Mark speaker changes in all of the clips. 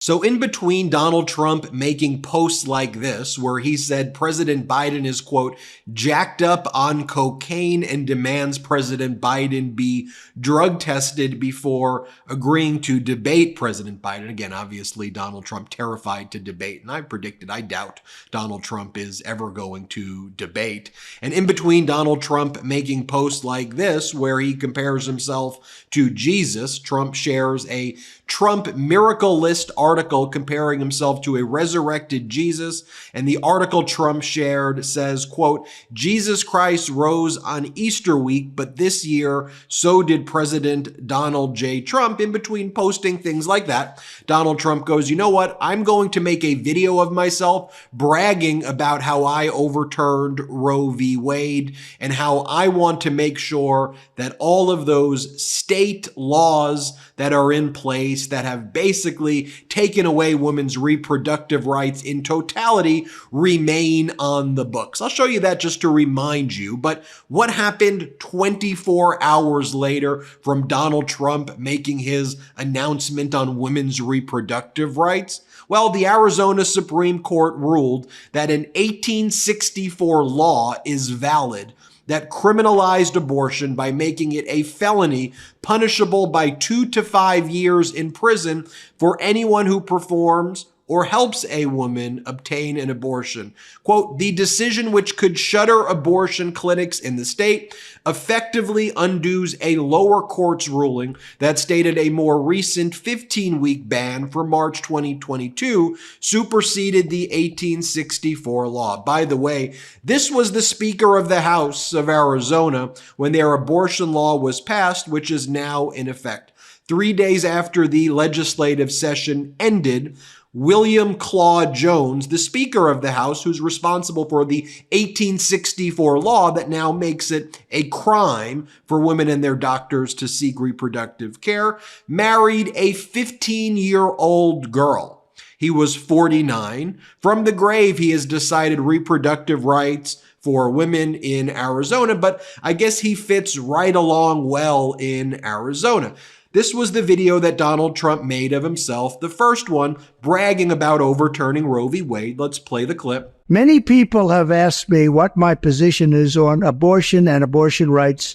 Speaker 1: So in between Donald Trump making posts like this, where he said President Biden is, quote, jacked up on cocaine and demands President Biden be drug tested before agreeing to debate President Biden. Again, obviously, Donald Trump terrified to debate. And I predicted, I doubt Donald Trump is ever going to debate. And in between Donald Trump making posts like this, where he compares himself to Jesus, Trump shares a Trump Miracle List article comparing himself to a resurrected Jesus. And the article Trump shared says, quote, Jesus Christ rose on Easter week, but this year, so did President Donald J. Trump. In between posting things like that, Donald Trump goes, you know what? I'm going to make a video of myself bragging about how I overturned Roe v. Wade and how I want to make sure that all of those state laws that are in place that have basically taken away women's reproductive rights in totality remain on the books. I'll show you that just to remind you. But what happened 24 hours later from Donald Trump making his announcement on women's reproductive rights? Well, the Arizona Supreme Court ruled that an 1864 law is valid that criminalized abortion by making it a felony punishable by 2 to 5 years in prison for anyone who performs or helps a woman obtain an abortion. Quote, the decision, which could shutter abortion clinics in the state, effectively undoes a lower court's ruling that stated a more recent 15-week ban for March 2022 superseded the 1864 law. By the way, this was the Speaker of the House of Arizona when their abortion law was passed, which is now in effect. 3 days after the legislative session ended, William Claude Jones, the Speaker of the House, who's responsible for the 1864 law that now makes it a crime for women and their doctors to seek reproductive care, married a 15-year-old girl. He was 49. From the grave, he has decided reproductive rights for women in Arizona, but I guess he fits right along well in Arizona. This was the video that Donald Trump made of himself, the first one, bragging about overturning Roe v. Wade. Let's play the clip.
Speaker 2: Many people have asked me what my position is on abortion and abortion rights,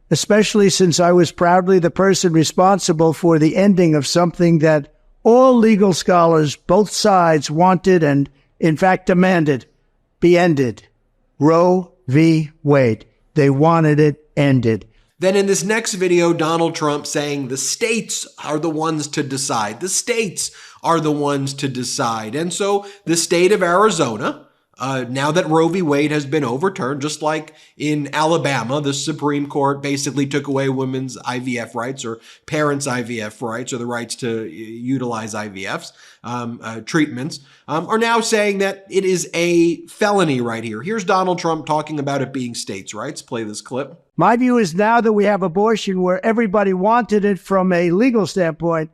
Speaker 2: especially since I was proudly the person responsible for the ending of something that all legal scholars, both sides, wanted and, in fact, demanded be ended. Roe v. Wade. They wanted it ended.
Speaker 1: Then in this next video, Donald Trump saying the states are the ones to decide. The states are the ones to decide. And so the state of Arizona, now that Roe v. Wade has been overturned, just like in Alabama, the Supreme Court basically took away women's IVF rights or parents' IVF rights or the rights to utilize IVFs, treatments, are now saying that it is a felony right here. Here's Donald Trump talking about it being states' rights. Play this clip.
Speaker 2: My view is now that we have abortion where everybody wanted it from a legal standpoint,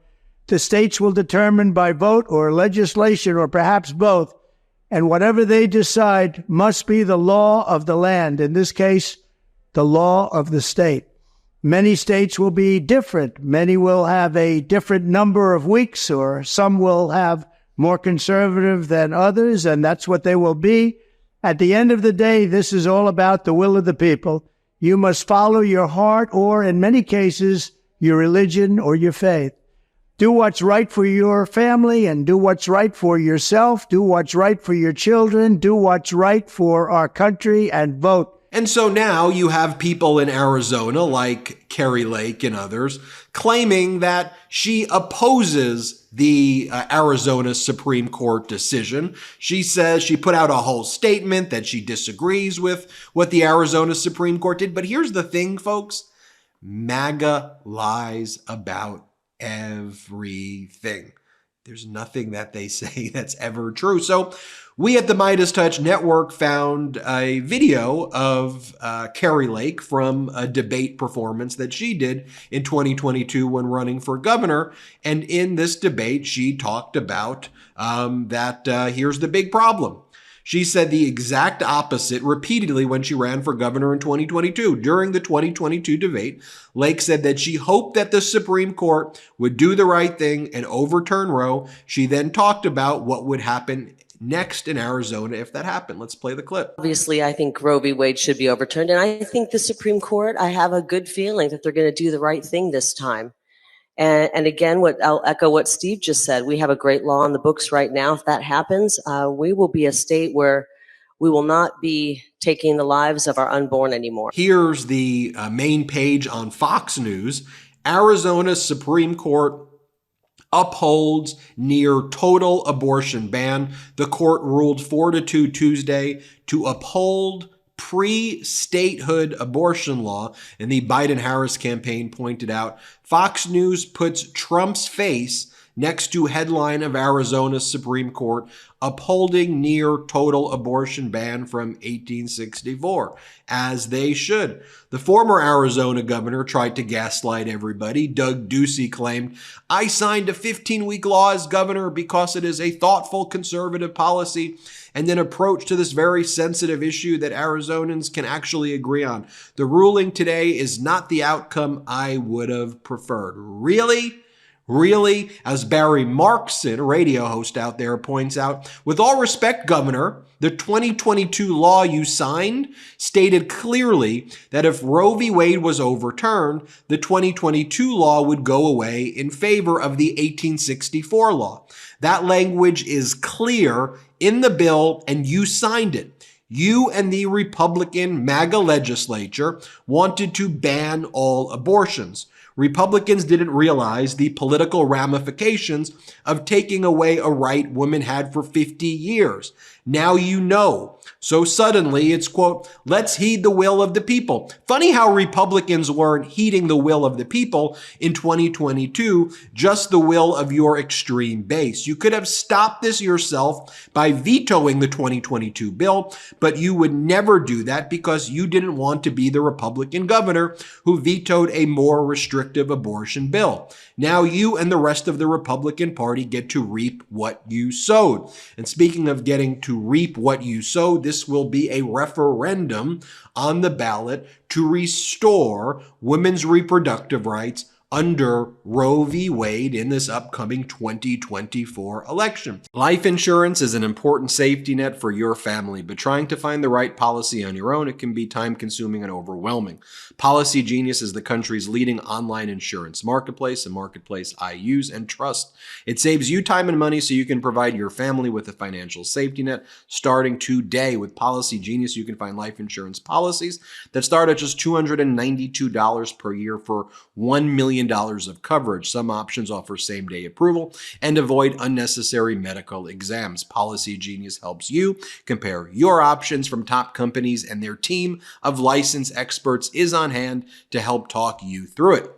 Speaker 2: the states will determine by vote or legislation or perhaps both, and whatever they decide must be the law of the land. In this case, the law of the state. Many states will be different. Many will have a different number of weeks, or some will have more conservative than others, and that's what they will be. At the end of the day, this is all about the will of the people. You must follow your heart or, in many cases, your religion or your faith. Do what's right for your family and do what's right for yourself. Do what's right for your children. Do what's right for our country and vote.
Speaker 1: And so now you have people in Arizona like Cary Lake and others claiming that she opposes the Arizona Supreme Court decision. She says she put out a whole statement that she disagrees with what the Arizona Supreme Court did. But here's the thing, folks. MAGA lies about everything. There's nothing that they say that's ever true. So we at the MeidasTouch Network found a video of Cary Lake from a debate performance that she did in 2022 when running for governor. And in this debate, she talked about that here's the big problem. She said the exact opposite repeatedly when she ran for governor in 2022. During the 2022 debate, Lake said that she hoped that the Supreme Court would do the right thing and overturn Roe. She then talked about what would happen next in Arizona if that happened. Let's play the clip.
Speaker 3: Obviously, I think Roe v. Wade should be overturned. And I think the Supreme Court, I have a good feeling that they're going to do the right thing this time. And again, I'll echo what Steve just said. We have a great law on the books right now. If that happens, we will be a state where we will not be taking the lives of our unborn anymore.
Speaker 1: Here's the main page on Fox News. Arizona's Supreme Court upholds near total abortion ban. The court ruled 4-2 Tuesday to uphold pre-statehood abortion law, and the Biden-Harris campaign pointed out Fox News puts Trump's face next to headline of Arizona's Supreme Court upholding near total abortion ban from 1864, as they should. The former Arizona governor tried to gaslight everybody. Doug Ducey claimed, "I signed a 15-week law as governor because it is a thoughtful conservative policy and an approach to this very sensitive issue that Arizonans can actually agree on. The ruling today is not the outcome I would have preferred." Really? Really? As Barry Markson, a radio host out there, points out, with all respect, Governor, the 2022 law you signed stated clearly that if Roe v. Wade was overturned, the 2022 law would go away in favor of the 1864 law. That language is clear in the bill, and you signed it. You and the Republican MAGA legislature wanted to ban all abortions. Republicans didn't realize the political ramifications of taking away a right women had for 50 years. Now you know. So suddenly it's, quote, let's heed the will of the people. Funny how Republicans weren't heeding the will of the people in 2022, just the will of your extreme base. You could have stopped this yourself by vetoing the 2022 bill, but you would never do that because you didn't want to be the Republican governor who vetoed a more restrictive abortion bill. Now you and the rest of the Republican Party get to reap what you sowed. And speaking of getting to reap what you sowed, this will be a referendum on the ballot to restore women's reproductive rights under Roe v. Wade in this upcoming 2024 election. Life insurance is an important safety net for your family, but trying to find the right policy on your own, it can be time-consuming and overwhelming. Policy Genius is the country's leading online insurance marketplace, a marketplace I use and trust. It saves you time and money so you can provide your family with a financial safety net starting today. With Policy Genius, you can find life insurance policies that start at just $292 per year for $1 million of coverage. Some options offer same-day approval and avoid unnecessary medical exams. Policy Genius helps you compare your options from top companies, and their team of licensed experts is on hand to help talk you through it.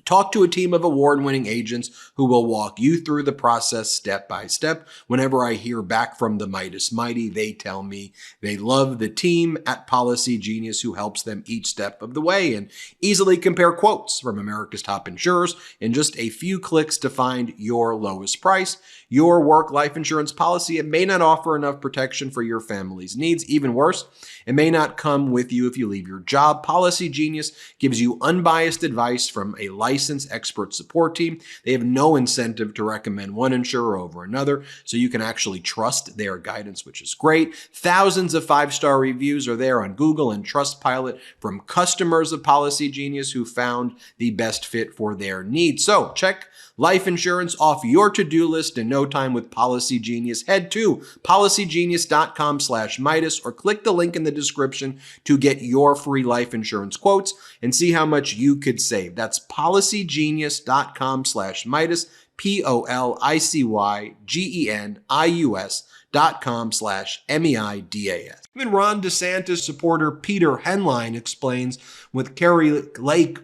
Speaker 1: Talk to a team of award-winning agents who will walk you through the process step by step. Whenever I hear back from the Meidas Mighty, they tell me they love the team at Policy Genius who helps them each step of the way and easily compare quotes from America's top insurers in just a few clicks to find your lowest price. Your work life insurance policy, it may not offer enough protection for your family's needs. Even worse, it may not come with you if you leave your job. Policy Genius gives you unbiased advice from a licensed expert support team. They have no incentive to recommend one insurer over another, so you can actually trust their guidance, which is great. Thousands of 5-star reviews are there on Google and Trustpilot from customers of Policy Genius who found the best fit for their needs. So check life insurance off your to-do list in no time with Policy Genius. Head to policygenius.com/Meidas or click the link in the description to get your free life insurance quotes and see how much you could save. That's policygenius.com/Meidas, policygenius.com/MEIDAS. Even Ron DeSantis supporter Peter Henline explains with Cary Lake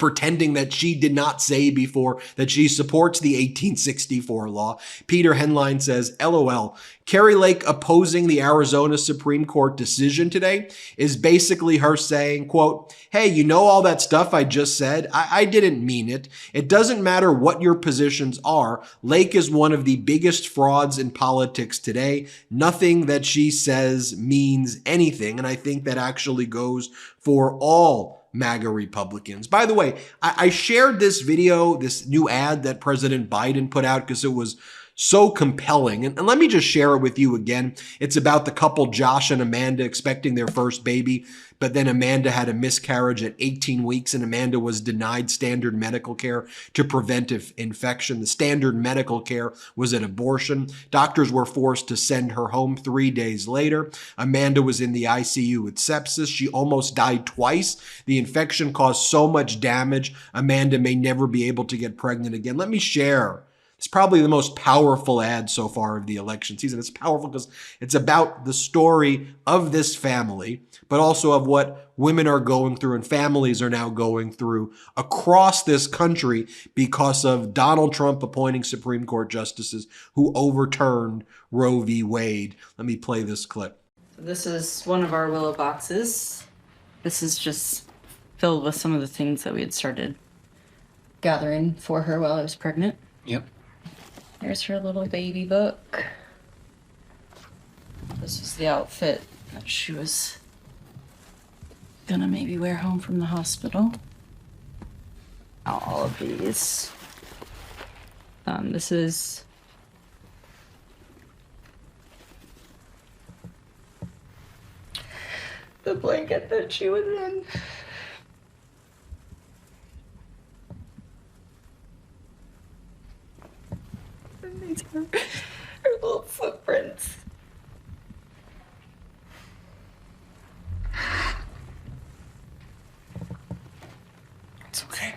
Speaker 1: pretending that she did not say before that she supports the 1864 law. Peter Henline says, LOL, Cary Lake opposing the Arizona Supreme Court decision today is basically her saying, quote, hey, you know all that stuff I just said? I didn't mean it. It doesn't matter what your positions are. Lake is one of the biggest frauds in politics today. Nothing that she says means anything. And I think that actually goes for all MAGA Republicans. By the way, I shared this video, this new ad that President Biden put out because it was so compelling. And let me just share it with you again. It's about the couple, Josh and Amanda, expecting their first baby, but then Amanda had a miscarriage at 18 weeks and Amanda was denied standard medical care to prevent infection. The standard medical care was an abortion. Doctors were forced to send her home 3 days later. Amanda was in the ICU with sepsis. She almost died twice. The infection caused so much damage, Amanda may never be able to get pregnant again. Let me share. It's probably the most powerful ad so far of the election season. It's powerful because it's about the story of this family, but also of what women are going through and families are now going through across this country because of Donald Trump appointing Supreme Court justices who overturned Roe v. Wade. Let me play this clip.
Speaker 4: This is one of our willow boxes. This is just filled with some of the things that we had started gathering for her while I was pregnant.
Speaker 5: Yep.
Speaker 4: There's her little baby book. This is the outfit that she was gonna maybe wear home from the hospital. All of these. This is the blanket that she was in. These are her little footprints.
Speaker 5: It's okay.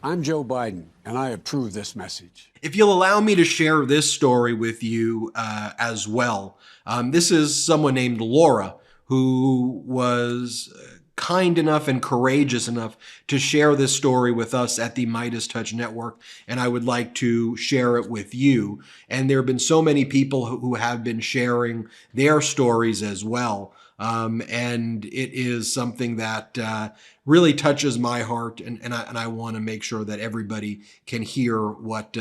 Speaker 6: I'm Joe Biden, and I approve this message.
Speaker 1: If you'll allow me to share this story with you as well. This is someone named Laura who was kind enough and courageous enough to share this story with us at the MeidasTouch Network, and I would like to share it with you. And there have been so many people who have been sharing their stories as well. And it is something that really touches my heart, and I want to make sure that everybody can hear what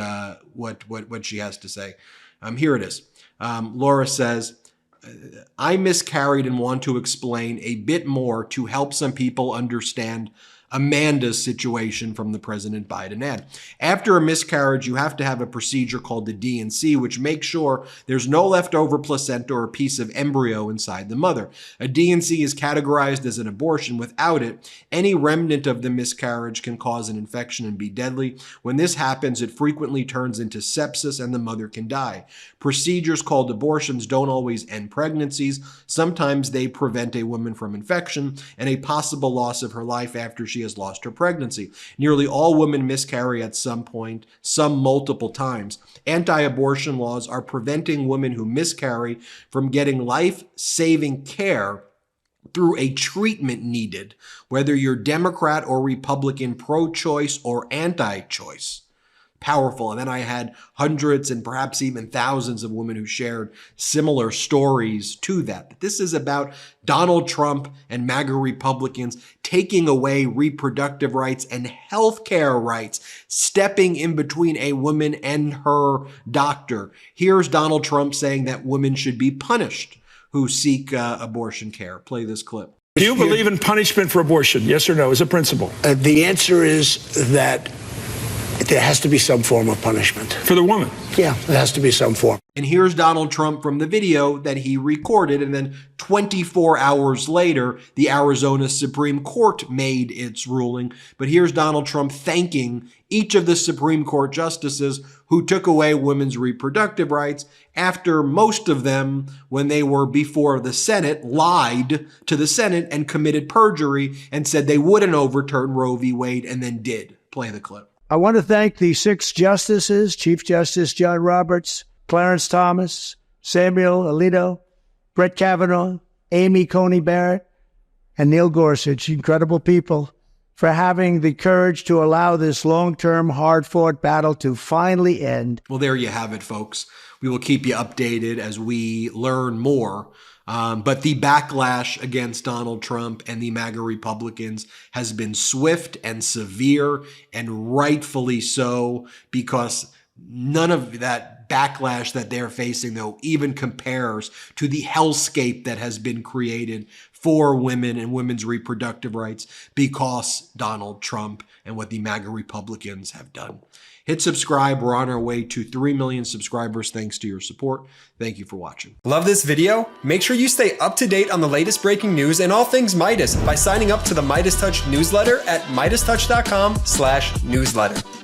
Speaker 1: she has to say. Here it is. Laura says, I miscarried and want to explain a bit more to help some people understand Amanda's situation from the President Biden ad. After a miscarriage, you have to have a procedure called the D&C, which makes sure there's no leftover placenta or a piece of embryo inside the mother. A D&C is categorized as an abortion. Without it, any remnant of the miscarriage can cause an infection and be deadly. When this happens, it frequently turns into sepsis and the mother can die. Procedures called abortions don't always end pregnancies. Sometimes they prevent a woman from infection and a possible loss of her life after she has lost her pregnancy. Nearly all women miscarry at some point, some multiple times. Anti-abortion laws are preventing women who miscarry from getting life-saving care through a treatment needed, whether you're Democrat or Republican, pro-choice or anti-choice. Powerful. And then I had hundreds and perhaps even thousands of women who shared similar stories to that. But this is about Donald Trump and MAGA Republicans taking away reproductive rights and healthcare rights, stepping in between a woman and her doctor. Here's Donald Trump saying that women should be punished who seek abortion care. Play this clip.
Speaker 7: Do you believe in punishment for abortion? Yes or no, as a principle?
Speaker 8: The answer is that there has to be some form of punishment.
Speaker 7: For the woman?
Speaker 8: Yeah, there has to be some form.
Speaker 1: And here's Donald Trump from the video that he recorded, and then 24 hours later, the Arizona Supreme Court made its ruling. But here's Donald Trump thanking each of the Supreme Court justices who took away women's reproductive rights after most of them, when they were before the Senate, lied to the Senate and committed perjury and said they wouldn't overturn Roe v. Wade and then did. Play the clip.
Speaker 2: I want to thank the 6 justices, Chief Justice John Roberts, Clarence Thomas, Samuel Alito, Brett Kavanaugh, Amy Coney Barrett, and Neil Gorsuch, incredible people, for having the courage to allow this long-term, hard-fought battle to finally end.
Speaker 1: Well, there you have it, folks. We will keep you updated as we learn more. But the backlash against Donald Trump and the MAGA Republicans has been swift and severe, and rightfully so, because none of that backlash that they're facing, though, even compares to the hellscape that has been created for women and women's reproductive rights because Donald Trump and what the MAGA Republicans have done. Hit subscribe. We're on our way to 3 million subscribers thanks to your support. Thank you for watching.
Speaker 9: Love this video? Make sure you stay up to date on the latest breaking news and all things Meidas by signing up to the MeidasTouch newsletter at MeidasTouch.com/newsletter.